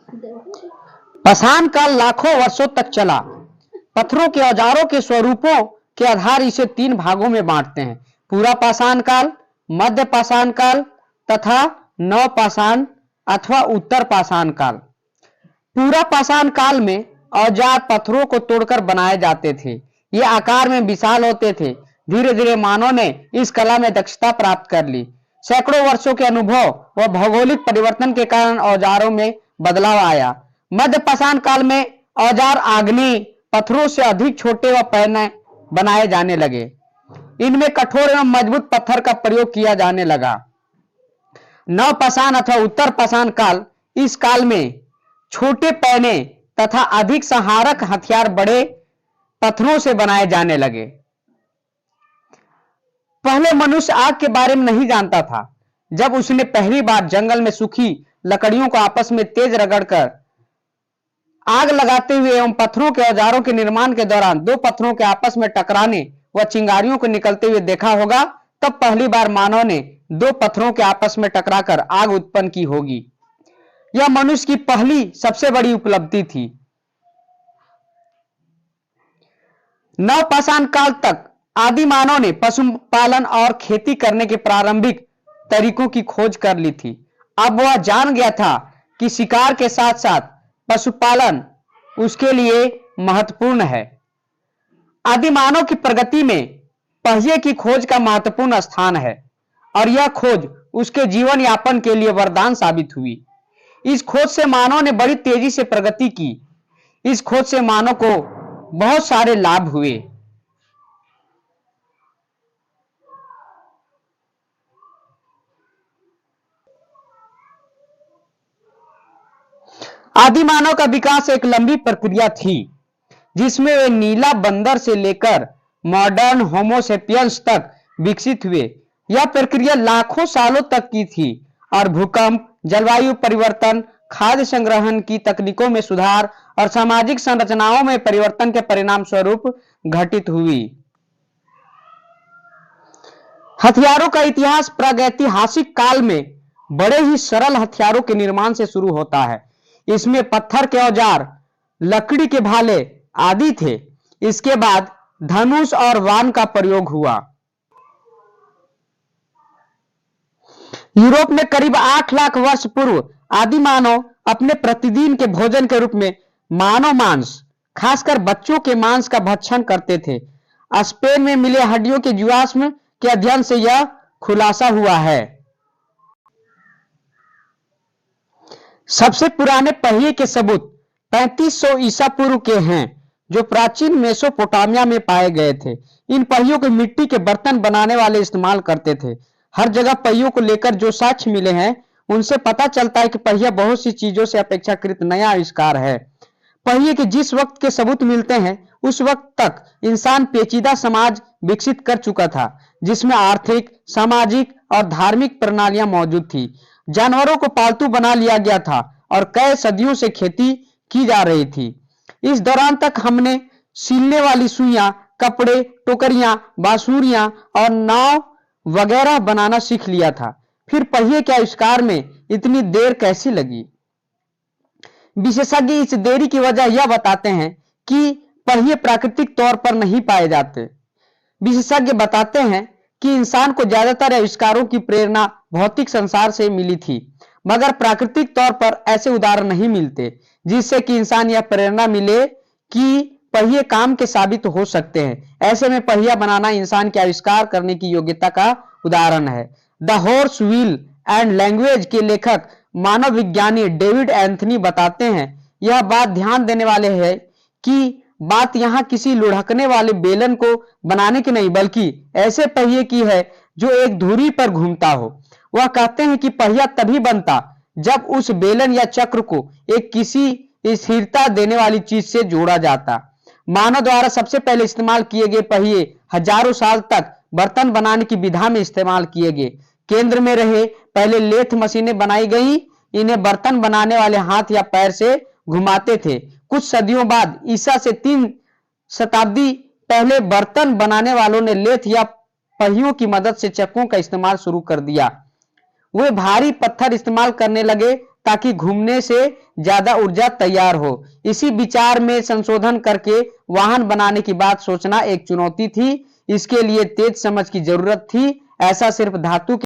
पाषाण काल लाखों वर्षों तक चला। पत्थरों के औजारों के स्वरूपों के आधार इसे 3 भागों में बांटते हैं: पूरा पाषाण काल, मध्य पाषाण काल तथा नव पाषाण अथवा उत्तर पाषाण काल। पूरा पाषाण काल में औजार पत्थरों को तोड़कर बनाए जाते थे। ये आकार में विशाल होते थे। धीरे धीरे मानव ने इस कला में दक्षता प्राप्त कर ली। सैकड़ों वर्षों के अनुभव व भौगोलिक परिवर्तन के कारण औजारों में बदलाव आया। मध्य पाषाण काल में औजार आग्नेय पत्थरों से अधिक छोटे व पैने बनाए जाने लगे। इनमें कठोर एवं मजबूत पत्थर का प्रयोग किया जाने लगा। नव पाषाण अथवा उत्तर पाषाण काल, इस काल में छोटे पैने तथा अधिक संहारक हथियार बड़े पत्थरों से बनाए जाने लगे। पहले मनुष्य आग के बारे में नहीं जानता था। जब उसने पहली बार जंगल में सूखी लकड़ियों को आपस में तेज रगड़कर आग लगाते हुए एवं पत्थरों के औजारों के निर्माण के दौरान 2 पत्थरों के आपस में टकराने व चिंगारियों को निकलते हुए देखा होगा, तब पहली बार मानव ने 2 पत्थरों के आपस में टकराकर आग उत्पन्न की होगी। यह मनुष्य की पहली सबसे बड़ी उपलब्धि थी। नव पाषाण काल तक आदि मानव ने पशुपालन और खेती करने के प्रारंभिक तरीकों की खोज कर ली थी। अब वह जान गया था कि शिकार के साथ साथ पशुपालन उसके लिए महत्वपूर्ण है। आदि मानव की प्रगति में पहिए की खोज का महत्वपूर्ण स्थान है और यह खोज उसके जीवन यापन के लिए वरदान साबित हुई। इस खोज से मानव ने बड़ी तेजी से प्रगति की। इस खोज से मानव को बहुत सारे लाभ हुए। आदि मानव का विकास एक लंबी प्रक्रिया थी, जिसमें वे नीला बंदर से लेकर मॉडर्न होमो सेपियंस तक विकसित हुए। यह प्रक्रिया लाखों सालों तक की थी और भूकंप, जलवायु परिवर्तन, खाद्य संग्रहण की तकनीकों में सुधार और सामाजिक संरचनाओं में परिवर्तन के परिणाम स्वरूप घटित हुई। हथियारों का इतिहास प्रागैतिहासिक काल में बड़े ही सरल हथियारों के निर्माण से शुरू होता है। इसमें पत्थर के औजार, लकड़ी के भाले आदि थे। इसके बाद धनुष और वाण का प्रयोग हुआ। यूरोप में करीब 8 लाख वर्ष पूर्व आदि मानव अपने प्रतिदिन के भोजन के रूप में मानव मांस, खासकर बच्चों के मांस का भक्षण करते थे। स्पेन में मिले हड्डियों के जीवाश्म के अध्ययन से यह खुलासा हुआ है। सबसे पुराने पहिए के सबूत 3500 ईसा पूर्व के हैं, जो प्राचीन मेसोपोटामिया में पाए गए थे। इन पहियों को मिट्टी के बर्तन बनाने वाले इस्तेमाल करते थे। हर जगह पहियों को लेकर जो साक्ष्य मिले हैं, उनसे पता चलता है कि पहिया बहुत सी चीजों से अपेक्षाकृत नया आविष्कार है। पहिए के जिस वक्त के सबूत मिलते हैं, उस वक्त तक इंसान पेचीदा समाज विकसित कर चुका था, जिसमें आर्थिक, सामाजिक और धार्मिक प्रणालियां मौजूद थी। जानवरों को पालतू बना लिया गया था और कई सदियों से खेती की जा रही थी। इस दौरान तक हमने सीलने वाली सुइयां, कपड़े, टोकरियां, बांसुरियां और नाव वगैरह बनाना सीख लिया था। फिर पहिए के आविष्कार में इतनी देर कैसी लगी? विशेषज्ञ इस देरी की वजह यह बताते हैं कि पहिए प्राकृतिक तौर पर नहीं पाए जाते। विशेषज्ञ बताते हैं कि इंसान को ज्यादातर आविष्कारों की प्रेरणा भौतिक संसार से मिली थी, मगर प्राकृतिक तौर पर ऐसे उदाहरण नहीं मिलते जिससे कि इंसान यह प्रेरणा मिले कि पहिए काम के साबित हो सकते हैं। ऐसे में पहिया बनाना इंसान के आविष्कार करने की योग्यता का उदाहरण है। The horse wheel and language के लेखक मानव विज्ञानी डेविड एंथनी बताते हैं, यह बात ध्यान देने वाले है कि बात यहाँ किसी लुढ़कने वाले बेलन को बनाने की नहीं, बल्कि ऐसे पहिए की है जो एक धुरी पर घूमता हो। वह कहते हैं कि पहिया तभी बनता जब उस बेलन या चक्र को एक किसी स्थिरता देने वाली चीज से जोड़ा जाता। मानव द्वारा सबसे पहले इस्तेमाल किए गए पहिए हजारों साल तक बर्तन बनाने की विधा में इस्तेमाल किए गए। केंद्र में रहे पहले लेथ मशीनें बनाई गई। इन्हें बर्तन बनाने वाले हाथ या पैर से घुमाते थे। कुछ सदियों बाद, ईसा से 3 शताब्दी पहले, बर्तन बनाने वालों ने लेथ या पहियों की मदद से चक्कों का इस्तेमाल शुरू कर दिया। वे भारी पत्थर इस्तेमाल करने लगे ताकि घूमने से ज्यादा ऊर्जा तैयार हो। इसी विचार में संशोधन करके वाहन बनाने की बात सोचना एक चुनौती थी। इसके लिए तेज समझ की जरूरत थी। ऐसा सिर्फ धातु